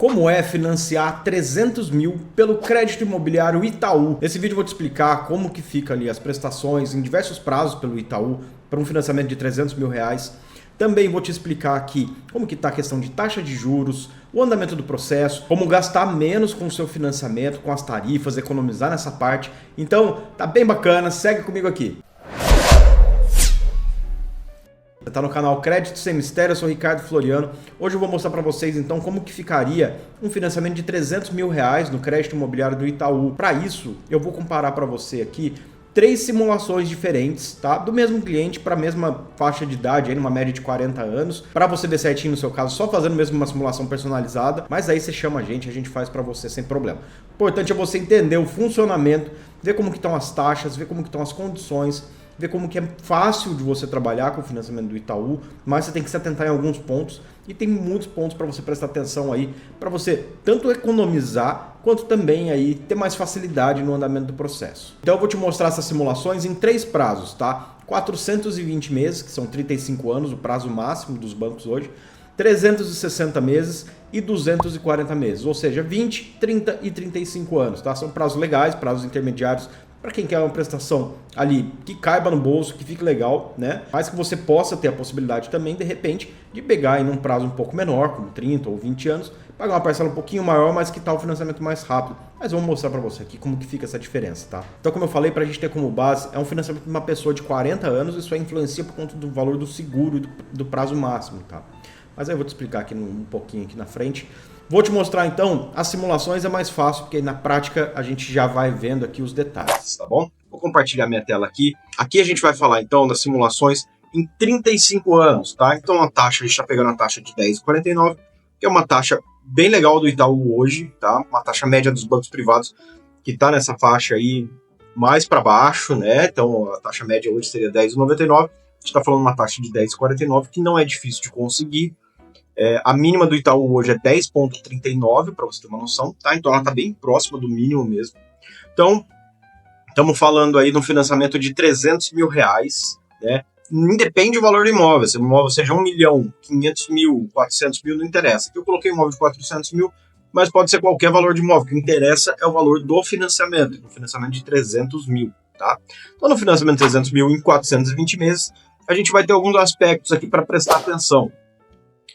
Como é financiar 300 mil pelo crédito imobiliário Itaú? Nesse vídeo eu vou te explicar como que fica ali as prestações em diversos prazos pelo Itaú para um financiamento de 300 mil reais. Também vou te explicar aqui como que está a questão de taxa de juros, o andamento do processo, como gastar menos com o seu financiamento, com as tarifas, economizar nessa parte. Então tá bem bacana, segue comigo aqui. Você está no canal Crédito Sem Mistério, eu sou o Ricardo Floriano. Hoje eu vou mostrar para vocês então como que ficaria um financiamento de 300 mil reais no crédito imobiliário do Itaú. Para isso, eu vou comparar para você aqui 3 simulações diferentes, tá? Do mesmo cliente para a mesma faixa de idade, aí numa média de 40 anos, para você ver certinho no seu caso, só fazendo mesmo uma simulação personalizada, mas aí você chama a gente faz para você sem problema. O importante é você entender o funcionamento, ver como que estão as taxas, ver como que estão as condições, ver como que é fácil de você trabalhar com o financiamento do Itaú, mas você tem que se atentar em alguns pontos e tem muitos pontos para você prestar atenção aí, para você tanto economizar quanto também aí ter mais facilidade no andamento do processo. Então eu vou te mostrar essas simulações em 3 prazos, tá? 420 meses, que são 35 anos, o prazo máximo dos bancos hoje, 360 meses e 240 meses, ou seja, 20, 30 e 35 anos, tá? São prazos legais, prazos intermediários, para quem quer uma prestação ali que caiba no bolso, que fique legal, né? Mas que você possa ter a possibilidade também, de repente, de pegar em um prazo um pouco menor, como 30 ou 20 anos, pagar uma parcela um pouquinho maior, mas que tá o financiamento mais rápido. Mas vamos mostrar para você aqui como que fica essa diferença, tá? Então, como eu falei, para a gente ter como base, é um financiamento de uma pessoa de 40 anos, isso aí influencia por conta do valor do seguro e do prazo máximo, tá? Mas aí eu vou te explicar aqui um pouquinho aqui na frente. Vou te mostrar então, as simulações é mais fácil, porque na prática a gente já vai vendo aqui os detalhes, tá bom? Vou compartilhar minha tela aqui. Aqui a gente vai falar então das simulações em 35 anos, tá? Então a taxa, a gente está pegando a taxa de 10,49, que é uma taxa bem legal do Itaú hoje, tá? Uma taxa média dos bancos privados que está nessa faixa aí mais para baixo, né? Então a taxa média hoje seria 10,99. A gente está falando uma taxa de 10,49 que não é difícil de conseguir. A mínima do Itaú hoje é 10,39, para você ter uma noção, tá? Então ela está bem próxima do mínimo mesmo. Então, estamos falando aí de um financiamento de 300 mil reais, né? Independe do valor do imóvel, se o imóvel seja 1 milhão, 500 mil, 400 mil, não interessa. Aqui eu coloquei um imóvel de 400 mil, mas pode ser qualquer valor de imóvel. O que interessa é o valor do financiamento de 300 mil, tá? Então no financiamento de 300 mil em 420 meses, a gente vai ter alguns aspectos aqui para prestar atenção.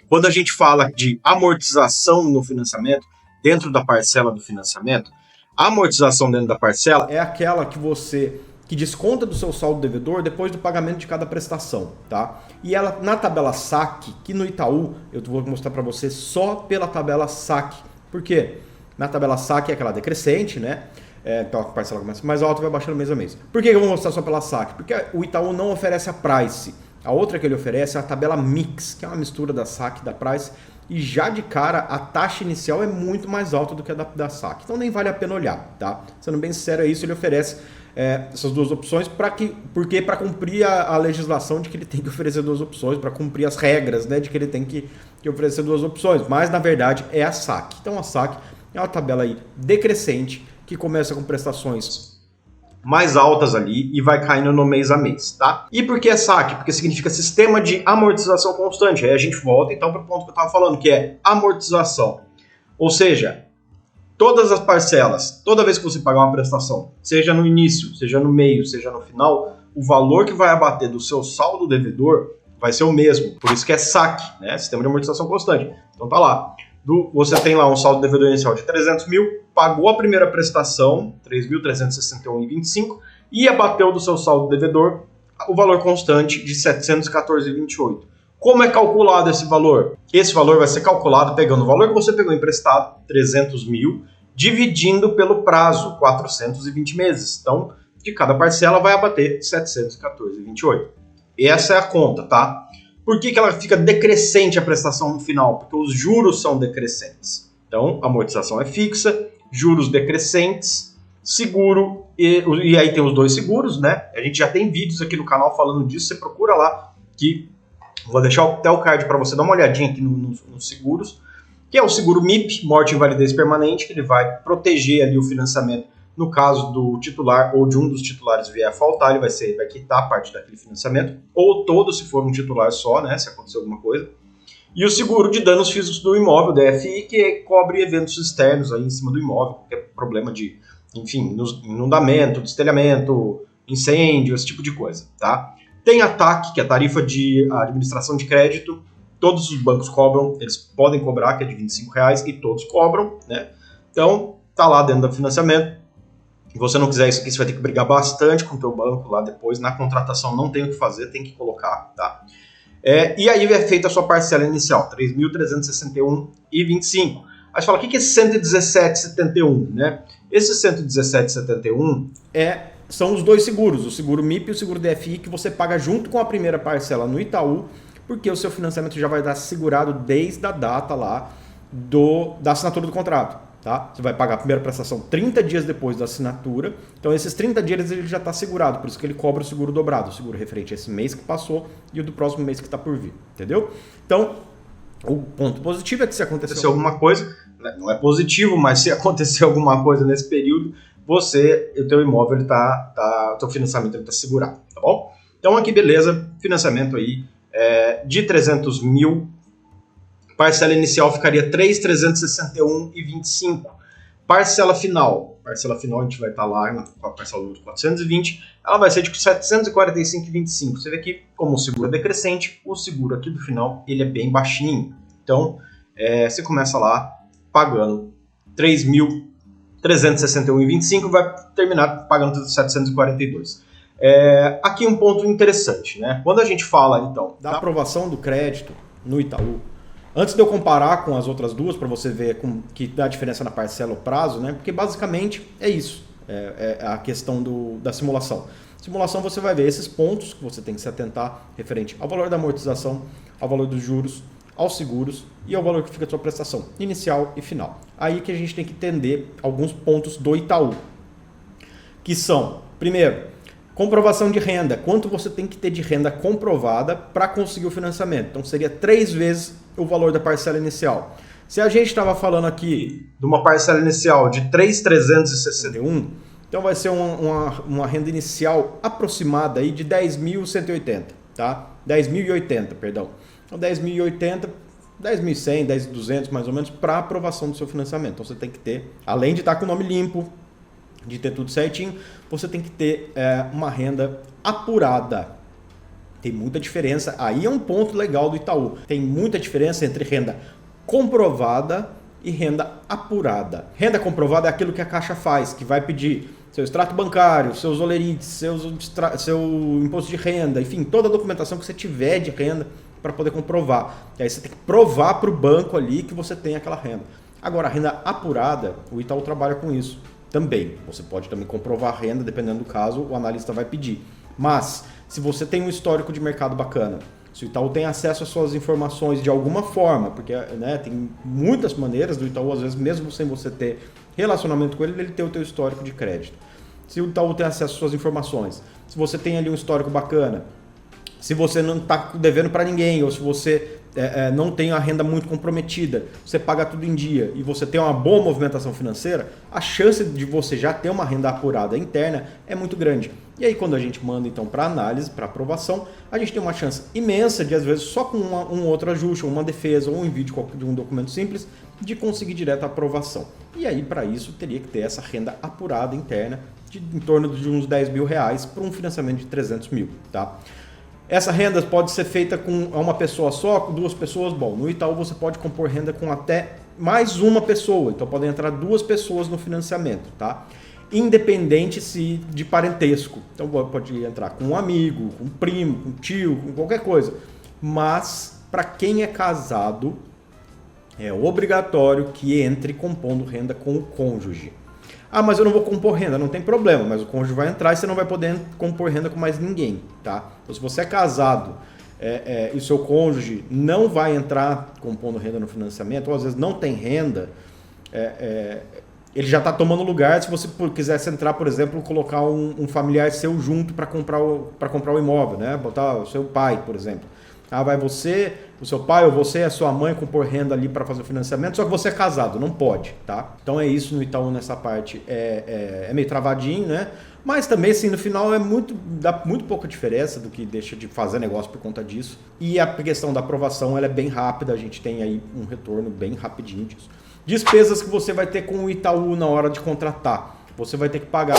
Quando a gente fala de amortização no financiamento, dentro da parcela do financiamento, a amortização dentro da parcela é aquela que desconta do seu saldo devedor depois do pagamento de cada prestação, tá? E ela na tabela SAC, que no Itaú, eu vou mostrar para você só pela tabela SAC. Por quê? Na tabela SAC é aquela decrescente, né? Então a parcela começa mais alta e vai baixando mês a mês. Por que eu vou mostrar só pela SAC? Porque o Itaú não oferece a Price. A outra que ele oferece é a tabela Mix, que é uma mistura da SAC e da Price, e já de cara a taxa inicial é muito mais alta do que a da SAC, então nem vale a pena olhar, tá? Sendo bem sincero, é isso, ele oferece essas duas opções, porque para cumprir a legislação de que ele tem que oferecer duas opções, para cumprir as regras, né, de que ele tem que oferecer duas opções, mas na verdade é a SAC. Então a SAC é uma tabela aí decrescente, que começa com prestações mais altas ali e vai caindo no mês a mês, tá? E por que é SAC? Porque significa sistema de amortização constante. Aí a gente volta então para o ponto que eu estava falando, que é amortização. Ou seja, todas as parcelas, toda vez que você pagar uma prestação, seja no início, seja no meio, seja no final, o valor que vai abater do seu saldo devedor vai ser o mesmo. Por isso que é SAC, né? Sistema de amortização constante. Então tá lá. Você tem lá um saldo devedor inicial de 300 mil, pagou a primeira prestação, 3.361,25, e abateu do seu saldo devedor o valor constante de 714,28. Como é calculado esse valor? Esse valor vai ser calculado pegando o valor que você pegou emprestado, 300 mil, dividindo pelo prazo, 420 meses. Então, de cada parcela vai abater 714,28. Essa é a conta, tá? Por que ela fica decrescente a prestação no final? Porque os juros são decrescentes. Então, a amortização é fixa, juros decrescentes, seguro, e aí tem os dois seguros, né? A gente já tem vídeos aqui no canal falando disso, você procura lá, que vou deixar até o card para você dar uma olhadinha aqui nos seguros, que é o seguro MIP, morte e invalidez permanente, que ele vai proteger ali o financiamento no caso do titular ou de um dos titulares vier a faltar, ele vai quitar parte daquele financiamento, ou todo se for um titular só, né, se acontecer alguma coisa. E o seguro de danos físicos do imóvel, DFI, que cobre eventos externos aí em cima do imóvel, qualquer problema de, enfim, inundamento, destelhamento, incêndio, esse tipo de coisa, tá? Tem a TAC, que é a tarifa de administração de crédito, todos os bancos cobram, eles podem cobrar, que é de R$25, e todos cobram, né? Então, tá lá dentro do financiamento. Se você não quiser isso aqui, você vai ter que brigar bastante com o teu banco lá depois, na contratação não tem o que fazer, tem que colocar, tá? E aí é feita a sua parcela inicial, R$ 3.361,25. Aí você fala, o que é 117,71, né? Esse 117,71 são os dois seguros, o seguro MIP e o seguro DFI, que você paga junto com a primeira parcela no Itaú, porque o seu financiamento já vai estar segurado desde a data lá da assinatura do contrato. Tá? Você vai pagar a primeira prestação 30 dias depois da assinatura, então esses 30 dias ele já está segurado, por isso que ele cobra o seguro dobrado, o seguro referente a esse mês que passou e o do próximo mês que está por vir, entendeu? Então, o ponto positivo é que se acontecer alguma coisa, não é positivo, mas se acontecer alguma coisa nesse período, o teu imóvel, o teu financiamento está segurado, tá bom? Então aqui, beleza, financiamento aí de 300 mil, parcela inicial ficaria 3.361,25. Parcela final a gente vai estar lá com a parcela número 420, ela vai ser de 745,25. Você vê que, como o seguro é decrescente, o seguro aqui do final ele é bem baixinho. Então, você começa lá pagando 3.361,25 e vai terminar pagando 742. Aqui um ponto interessante, né? Quando a gente fala, então, da aprovação do crédito no Itaú, antes de eu comparar com as outras duas, para você ver que dá diferença na parcela ou prazo, né? Porque basicamente é isso, é a questão da simulação. Simulação você vai ver esses pontos que você tem que se atentar referente ao valor da amortização, ao valor dos juros, aos seguros e ao valor que fica a sua prestação inicial e final. Aí que a gente tem que entender alguns pontos do Itaú, que são, primeiro, comprovação de renda. Quanto você tem que ter de renda comprovada para conseguir o financiamento? Então seria 3 vezes o valor da parcela inicial. Se a gente estava falando aqui de uma parcela inicial de 3.361, então vai ser uma renda inicial aproximada aí de 10.180, tá? 10.080, perdão. Então 10.080, 10.100, 10.200 mais ou menos para aprovação do seu financiamento. Então você tem que ter, além de estar com o nome limpo, de ter tudo certinho, você tem que ter uma renda apurada. Tem muita diferença, aí é um ponto legal do Itaú. Tem muita diferença entre renda comprovada e renda apurada. Renda comprovada é aquilo que a Caixa faz, que vai pedir seu extrato bancário, seus olerites, seu imposto de renda, enfim, toda a documentação que você tiver de renda para poder comprovar. E aí você tem que provar para o banco ali que você tem aquela renda. Agora, a renda apurada, o Itaú trabalha com isso também. Você pode também comprovar a renda, dependendo do caso, o analista vai pedir. Mas, se você tem um histórico de mercado bacana, se o Itaú tem acesso às suas informações de alguma forma, porque tem muitas maneiras do Itaú, às vezes, mesmo sem você ter relacionamento com ele tem o teu histórico de crédito. Se o Itaú tem acesso às suas informações, se você tem ali um histórico bacana, se você não está devendo para ninguém, ou se você não tem a renda muito comprometida, você paga tudo em dia e você tem uma boa movimentação financeira, a chance de você já ter uma renda apurada interna é muito grande. E aí quando a gente manda então para análise, para aprovação, a gente tem uma chance imensa de às vezes só com um outro ajuste, uma defesa ou um envio de um documento simples, de conseguir direto a aprovação. E aí para isso teria que ter essa renda apurada interna em torno de uns R$10 mil para um financiamento de 300 mil, tá? Essa renda pode ser feita com uma pessoa só, com 2 pessoas. Bom, no Itaú você pode compor renda com até mais uma pessoa. Então podem entrar 2 pessoas no financiamento, tá? Independente de parentesco. Então pode entrar com um amigo, com um primo, com um tio, com qualquer coisa. Mas para quem é casado, é obrigatório que entre compondo renda com o cônjuge. Ah, mas eu não vou compor renda, não tem problema, mas o cônjuge vai entrar e você não vai poder compor renda com mais ninguém, tá? Então, se você é casado e o seu cônjuge não vai entrar compondo renda no financiamento, ou às vezes não tem renda, ele já está tomando lugar. Se você quisesse entrar, por exemplo, colocar um familiar seu junto para comprar o imóvel, né? Botar o seu pai, por exemplo. Vai você, o seu pai ou você, a sua mãe compor renda ali para fazer o financiamento, só que você é casado, não pode, tá? Então é isso no Itaú nessa parte, é meio travadinho, né? Mas também, assim, no final dá muito pouca diferença do que deixa de fazer negócio por conta disso. E a questão da aprovação, ela é bem rápida, a gente tem aí um retorno bem rapidinho disso. Despesas que você vai ter com o Itaú na hora de contratar. Você vai ter que pagar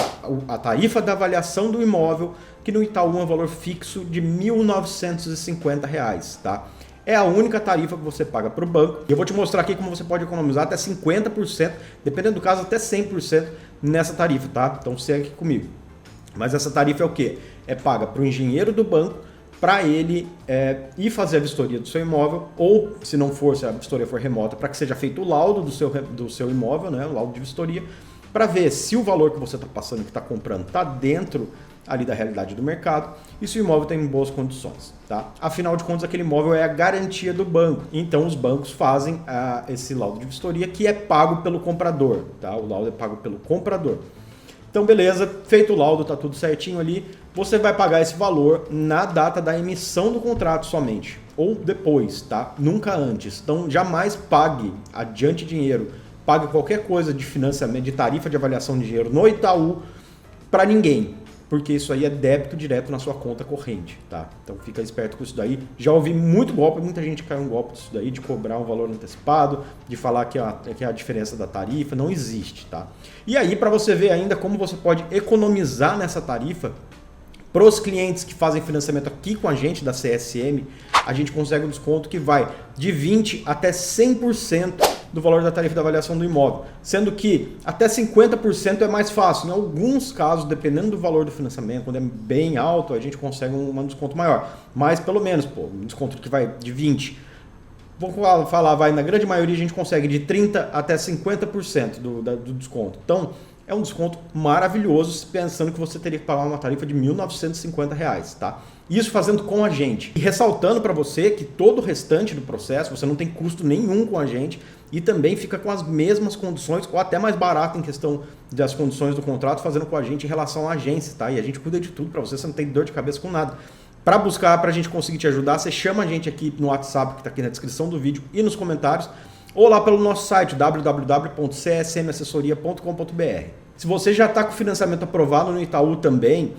a tarifa da avaliação do imóvel, que no Itaú é um valor fixo de R$ 1.950, tá? É a única tarifa que você paga para o banco. E eu vou te mostrar aqui como você pode economizar até 50%, dependendo do caso até 100% nessa tarifa, tá? Então segue aqui comigo. Mas essa tarifa é o quê? É paga para o engenheiro do banco, para ele ir fazer a vistoria do seu imóvel, ou se não for, se a vistoria for remota, para que seja feito o laudo do seu imóvel, né? O laudo de vistoria, para ver se o valor que você está passando, que está comprando, está dentro ali da realidade do mercado e se o imóvel tem boas condições, tá? Afinal de contas, aquele imóvel é a garantia do banco. Então, os bancos fazem esse laudo de vistoria que é pago pelo comprador, tá? O laudo é pago pelo comprador. Então, beleza, feito o laudo, tá tudo certinho ali, você vai pagar esse valor na data da emissão do contrato somente, ou depois, tá? Nunca antes. Então, jamais pague adiante dinheiro, pague qualquer coisa de financiamento, de tarifa de avaliação de dinheiro no Itaú para ninguém, porque isso aí é débito direto na sua conta corrente, tá? Então fica esperto com isso daí. Já ouvi muito golpe, muita gente caiu um golpe disso daí, de cobrar um valor antecipado, de falar que é a diferença da tarifa, não existe, tá? E aí, para você ver ainda como você pode economizar nessa tarifa, para os clientes que fazem financiamento aqui com a gente da CSM, a gente consegue um desconto que vai de 20% até 100% do valor da tarifa da avaliação do imóvel, sendo que até 50% é mais fácil. Em alguns casos, dependendo do valor do financiamento, quando é bem alto, a gente consegue um desconto maior. Mas pelo menos, um desconto que vai de 20%. Vamos falar, na grande maioria a gente consegue de 30% até 50% do desconto. Então, é um desconto maravilhoso, pensando que você teria que pagar uma tarifa de R$ 1.950, tá? Isso fazendo com a gente. E ressaltando para você que todo o restante do processo, você não tem custo nenhum com a gente e também fica com as mesmas condições ou até mais barato em questão das condições do contrato, fazendo com a gente em relação à agência, tá? E a gente cuida de tudo para você não tem dor de cabeça com nada. Para buscar, para a gente conseguir te ajudar, você chama a gente aqui no WhatsApp, que está aqui na descrição do vídeo e nos comentários, ou lá pelo nosso site, www.csmassessoria.com.br. Se você já está com o financiamento aprovado no Itaú também,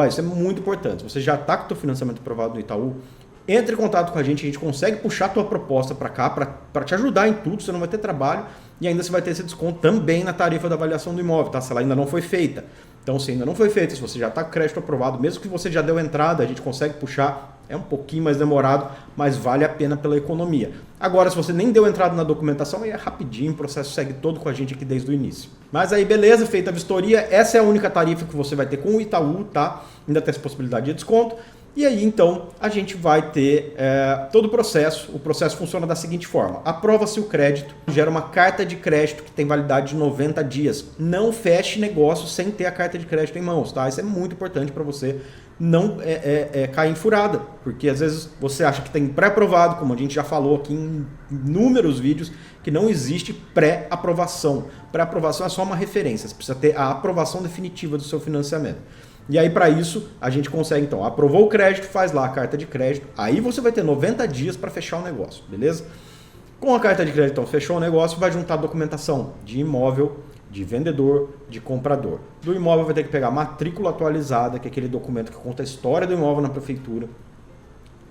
isso é muito importante. Se você já está com o seu financiamento aprovado no Itaú, entre em contato com a gente consegue puxar a tua proposta para cá, para te ajudar em tudo, você não vai ter trabalho e ainda você vai ter esse desconto também na tarifa da avaliação do imóvel, tá? Se ela ainda não foi feita. Então, se ainda não foi feita, se você já está com crédito aprovado, mesmo que você já deu entrada, a gente consegue puxar, é um pouquinho mais demorado, mas vale a pena pela economia. Agora, se você nem deu entrada na documentação, aí é rapidinho, o processo segue todo com a gente aqui desde o início. Mas aí, beleza, feita a vistoria, essa é a única tarifa que você vai ter com o Itaú, tá? Ainda tem essa possibilidade de desconto. E aí, então, a gente vai ter todo o processo. O processo funciona da seguinte forma. Aprova-se o crédito, gera uma carta de crédito que tem validade de 90 dias. Não feche negócio sem ter a carta de crédito em mãos, tá? Isso é muito importante para você não cair em furada. Porque às vezes você acha que tem pré-aprovado, como a gente já falou aqui em inúmeros vídeos, que não existe pré-aprovação. Pré-aprovação é só uma referência. Você precisa ter a aprovação definitiva do seu financiamento. E aí, para isso, a gente consegue, então, aprovou o crédito, faz lá a carta de crédito, aí você vai ter 90 dias para fechar o negócio, beleza? Com a carta de crédito, então, fechou o negócio, vai juntar a documentação de imóvel, de vendedor, de comprador. Do imóvel vai ter que pegar a matrícula atualizada, que é aquele documento que conta a história do imóvel na prefeitura.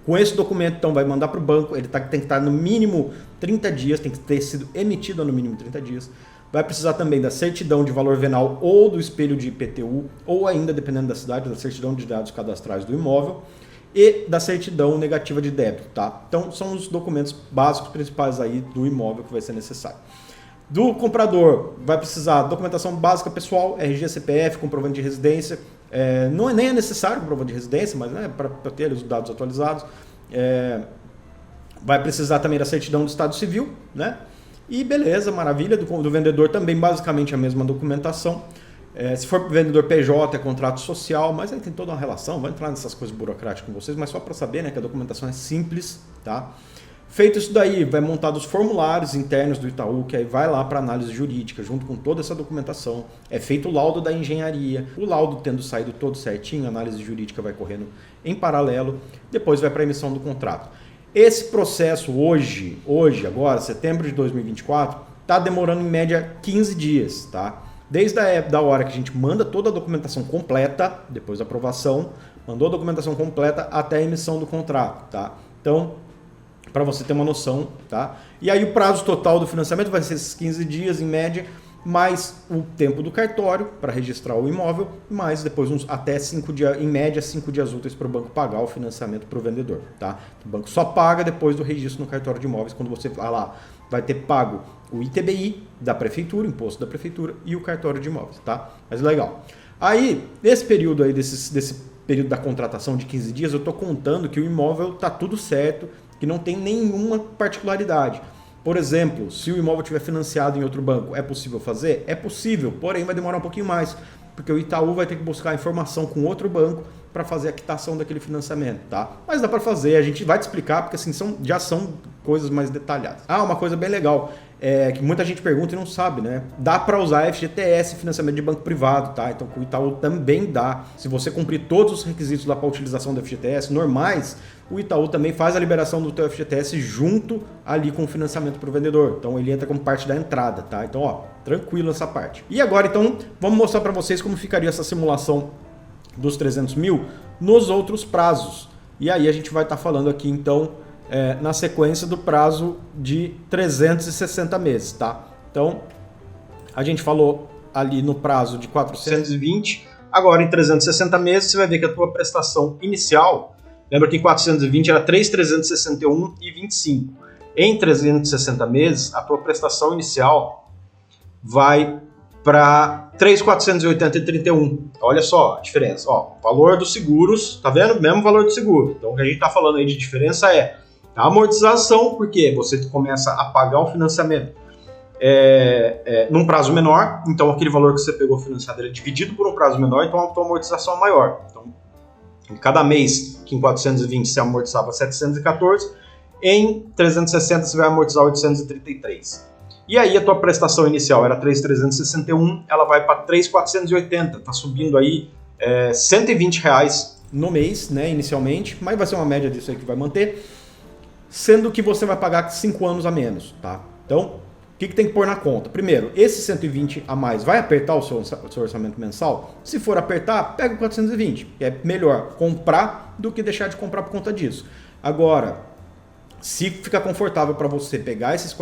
Com esse documento, então, vai mandar para o banco, ele tem que estar no mínimo 30 dias, tem que ter sido emitido no mínimo 30 dias. Vai precisar também da certidão de valor venal ou do espelho de IPTU, ou ainda, dependendo da cidade, da certidão de dados cadastrais do imóvel e da certidão negativa de débito, tá? Então, são os documentos básicos principais aí do imóvel que vai ser necessário. Do comprador, vai precisar documentação básica pessoal, RG, CPF, comprovante de residência. Nem é necessário comprovante de residência, mas para ter os dados atualizados. Vai precisar também da certidão do Estado Civil, né? E beleza, maravilha, do vendedor também basicamente a mesma documentação. Se for vendedor PJ é contrato social, mas aí tem toda uma relação, vai entrar nessas coisas burocráticas com vocês, mas só para saber, né, que a documentação é simples, tá? Feito isso daí, vai montar os formulários internos do Itaú, que aí vai lá para análise jurídica, junto com toda essa documentação. É feito o laudo da engenharia, o laudo tendo saído todo certinho, a análise jurídica vai correndo em paralelo, depois vai para a emissão do contrato. Esse processo hoje, agora, setembro de 2024, está demorando em média 15 dias, tá? Desde a hora que a gente manda toda a documentação completa, depois da aprovação, mandou a documentação completa até a emissão do contrato, tá? Então, para você ter uma noção, tá? E aí o prazo total do financiamento vai ser esses 15 dias em média, mais o tempo do cartório para registrar o imóvel, mais depois até 5 dias, em média 5 dias úteis para o banco pagar o financiamento para o vendedor, tá? O banco só paga depois do registro no cartório de imóveis, quando você vai lá, vai ter pago o ITBI da prefeitura, imposto da prefeitura, e o cartório de imóveis, tá? Mas legal. Aí, nesse período aí, desse período da contratação de 15 dias, eu estou contando que o imóvel tá tudo certo, que não tem nenhuma particularidade. Por exemplo, se o imóvel estiver financiado em outro banco, é possível fazer? É possível, porém vai demorar um pouquinho mais, porque o Itaú vai ter que buscar informação com outro banco para fazer a quitação daquele financiamento, tá? Mas dá para fazer, a gente vai te explicar, porque assim, já são coisas mais detalhadas. Uma coisa bem legal, que muita gente pergunta e não sabe, né? Dá para usar FGTS, financiamento de banco privado, tá? Então o Itaú também dá. Se você cumprir todos os requisitos lá para a utilização do FGTS normais, o Itaú também faz a liberação do teu FGTS junto ali com o financiamento para o vendedor. Então ele entra como parte da entrada, tá? Então, ó, tranquilo essa parte. E agora, então, vamos mostrar para vocês como ficaria essa simulação dos 300 mil nos outros prazos. E aí a gente vai estar falando aqui, então, na sequência do prazo de 360 meses, tá? Então, a gente falou ali no prazo de 420, agora em 360 meses você vai ver que a tua prestação inicial, lembra que em 420 era 3.361,25. Em 360 meses, a tua prestação inicial vai para 3.480,31. Olha só a diferença. Ó, valor dos seguros, tá vendo? Mesmo valor do seguro. Então, o que a gente está falando aí de diferença é a amortização, porque você começa a pagar um financiamento num prazo menor, então aquele valor que você pegou financiado é dividido por um prazo menor, então a tua amortização é maior. Então, em cada mês, que em 420 você amortizava 714, em 360 você vai amortizar 833. E aí a tua prestação inicial era 3.361, ela vai para 3.480, tá subindo aí R$120 no mês, né, inicialmente, mas vai ser uma média disso aí que vai manter, sendo que você vai pagar 5 anos a menos, tá? Então, o que tem que pôr na conta? Primeiro, esse 120 a mais vai apertar o seu orçamento mensal? Se for apertar, pega o 420, que é melhor comprar do que deixar de comprar por conta disso. Agora, se ficar confortável para você pegar esses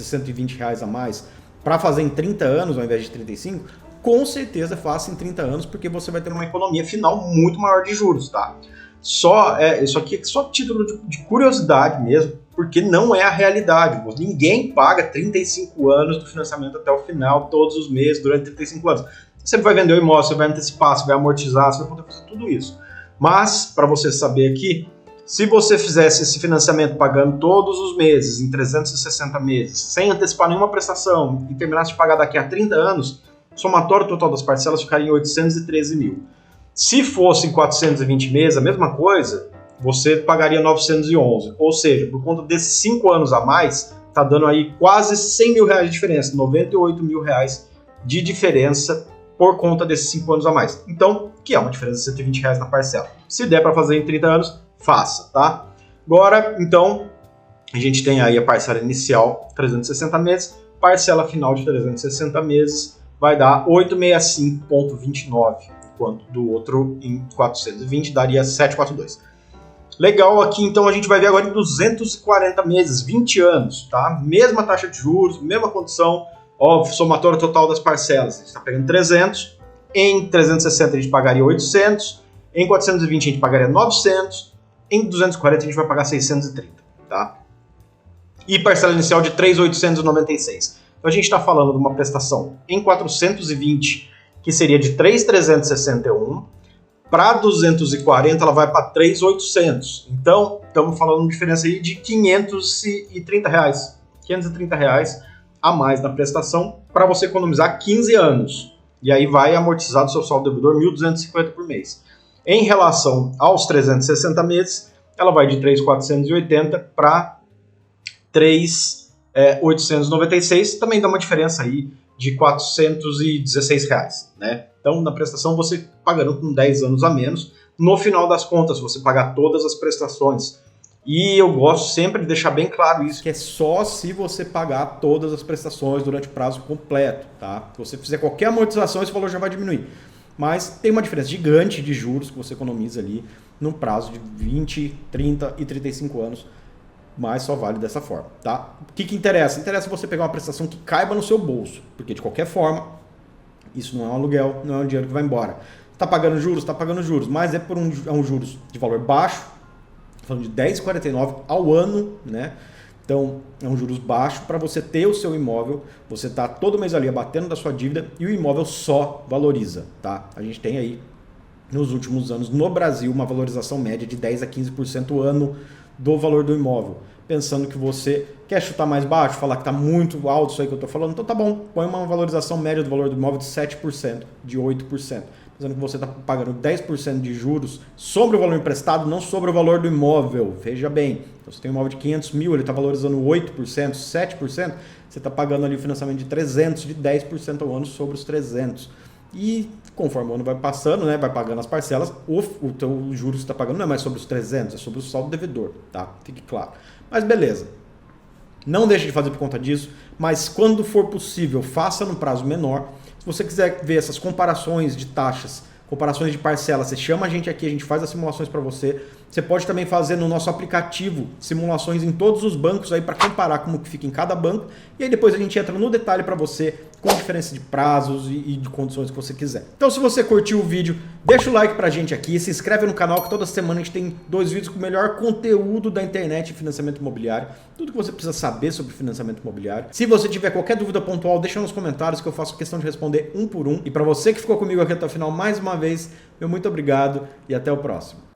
120 reais a mais para fazer em 30 anos ao invés de 35, com certeza faça em 30 anos, porque você vai ter uma economia final muito maior de juros, tá? Isso aqui é só título de curiosidade mesmo, porque não é a realidade. Ninguém paga 35 anos do financiamento até o final, todos os meses, durante 35 anos. Você vai vender o imóvel, você vai antecipar, você vai amortizar, você vai poder fazer tudo isso. Mas, para você saber aqui, se você fizesse esse financiamento pagando todos os meses, em 360 meses, sem antecipar nenhuma prestação, e terminasse de pagar daqui a 30 anos, o somatório total das parcelas ficaria em 813 mil. Se fosse em 420 meses, a mesma coisa, você pagaria 911. Ou seja, por conta desses 5 anos a mais, está dando aí quase 100 mil reais de diferença, 98 mil reais de diferença por conta desses 5 anos a mais. Então, que é uma diferença de 120 reais na parcela. Se der para fazer em 30 anos, faça, tá? Agora, então, a gente tem aí a parcela inicial, 360 meses, parcela final de 360 meses vai dar 865,29, enquanto do outro em 420 daria 742. Legal, aqui então a gente vai ver agora em 240 meses, 20 anos, tá? Mesma taxa de juros, mesma condição, ó, somatório total das parcelas, a gente está pegando 300, em 360 a gente pagaria 800, em 420 a gente pagaria 900, em 240 a gente vai pagar 630, tá? E parcela inicial de 3.896. Então a gente está falando de uma prestação em 420, que seria de 3.361, para 240 ela vai para 3.800. Então, estamos falando de diferença aí de 530 reais. 530 reais a mais na prestação para você economizar 15 anos. E aí vai amortizar do seu saldo devedor 1.250 por mês. Em relação aos 360 meses, ela vai de 3.480 para 3.896, também dá uma diferença aí de R$416, né? Então, na prestação, você pagando com 10 anos a menos, no final das contas, você pagar todas as prestações. E eu gosto sempre de deixar bem claro isso, que é só se você pagar todas as prestações durante o prazo completo, tá? Se você fizer qualquer amortização, esse valor já vai diminuir. Mas tem uma diferença gigante de juros que você economiza ali num prazo de 20, 30 e 35 anos, mas só vale dessa forma, tá? O que interessa? Interessa você pegar uma prestação que caiba no seu bolso, porque de qualquer forma, isso não é um aluguel, não é um dinheiro que vai embora. Tá pagando juros, mas é por um juros de valor baixo, falando de 10,49 ao ano, né? Então, é um juros baixo para você ter o seu imóvel, você tá todo mês ali abatendo da sua dívida e o imóvel só valoriza, tá? A gente tem aí, nos últimos anos, no Brasil, uma valorização média de 10 a 15% ano do valor do imóvel. Pensando que você quer chutar mais baixo, falar que está muito alto isso aí que eu estou falando, então tá bom, põe uma valorização média do valor do imóvel de 7%, de 8%. Pensando que você está pagando 10% de juros sobre o valor emprestado, não sobre o valor do imóvel. Veja bem, então você tem um imóvel de 500 mil, ele está valorizando 8%, 7%, você está pagando ali o financiamento de 300, de 10% ao ano sobre os 300. E conforme o ano vai passando, né, vai pagando as parcelas, o teu juros que você está pagando não é mais sobre os 300, é sobre o saldo devedor, tá? Fique claro. Mas beleza. Não deixe de fazer por conta disso, mas quando for possível, faça no prazo menor. Se você quiser ver essas comparações de taxas, comparações de parcelas, você chama a gente aqui, a gente faz as simulações para você. Você pode também fazer no nosso aplicativo simulações em todos os bancos aí para comparar como que fica em cada banco. E aí depois a gente entra no detalhe para você com diferença de prazos e de condições que você quiser. Então se você curtiu o vídeo, deixa o like pra gente aqui, se inscreve no canal que toda semana a gente tem 2 vídeos com o melhor conteúdo da internet e financiamento imobiliário. Tudo que você precisa saber sobre financiamento imobiliário. Se você tiver qualquer dúvida pontual, deixa nos comentários que eu faço questão de responder um por um. E para você que ficou comigo aqui até o final mais uma vez, meu muito obrigado e até o próximo.